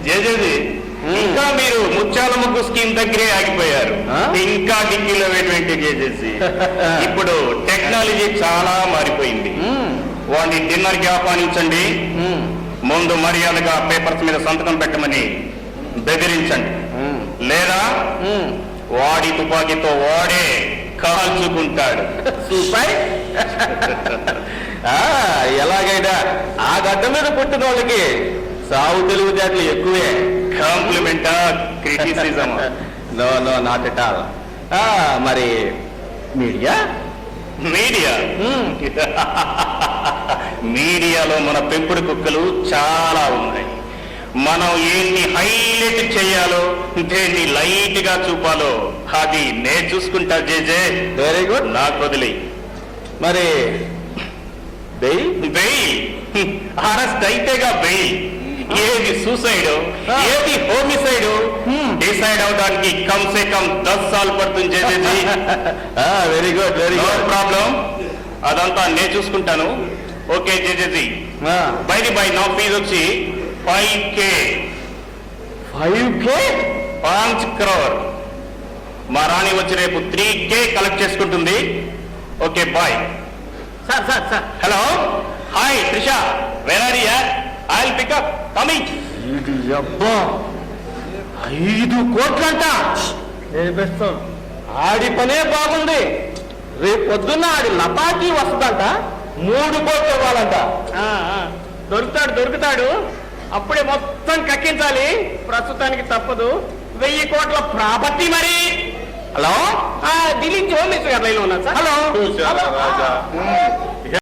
జేజేజీ ఇంకా మీరు ముత్యాల ముగ్గు స్కీమ్ దగ్గరే ఆగిపోయారు. ఇంకా డిక్కీలో వేటువంటి జేజేసి ఇప్పుడు టెక్నాలజీ చాలా మారిపోయింది. వాడిని డిన్నర్ కి ఆహ్వానించండి, ముందు మర్యాదగా పేపర్స్ మీద సంతకం పెట్టమని బెదిరించండి, లేదా వాడి తుపాకీతో వాడే కాల్చుకుంటాడు. ఎలాగైనా ఆ గడ్డ మీద పుట్టిన వాళ్ళకి సాగు తెలివితేటలు ఎక్కువే. కాంప్లిమెంటా criticism? No no not at all. మరి మీడియా మీడియా మీడియాలో మన పెంపుడు కుక్కలు చాలా ఉన్నాయి. మనం ఏంటి హైలైట్ చేయాలో, దేన్ని లైట్ గా చూపాలో అది నే చూసుకుంటా. JJ very good. నాకు వదిలి. మరి బెయిల్ అరెస్ట్ అయితేగా బెయిల్. ఏది సూసైడ్ ఏది హోమిసైడ్ డిసైడ్ అవడానికి కమ్సే కమ్ 10 సార్లు పడుతుంది. జేజేజీ very good, very no good. Problem, అదంతా నేను చూసుకుంటాను. ఓకే జేజేజీ, బై నా ఫీజు వచ్చి 5K. 5 crore. మా రాణి వచ్చి రేపు 3K కలెక్ట్ చేసుకుంటుంది. Okay bye. Sir sir sir hello, hi Trisha, where are you? I will pick up coming. ఇది అబ్బా 5 కోట్లంట. ఆడి పనే బాగుంది. రేపు పొద్దున్న ఆడి లపాకి వస్తుందంట, 3 కోట్లు ఇవ్వాలంట. దొరుకుతాడు. అప్పుడే మొత్తం కక్కించాలి. ప్రస్తుతానికి తప్పదు. 1000 కోట్ల ప్రాపర్టీ. మరి హలో, ఢిల్లీ నుంచి హోమ్ మినిస్టర్ గారు లైన్లో ఉన్నారు సార్. హలో. రాజా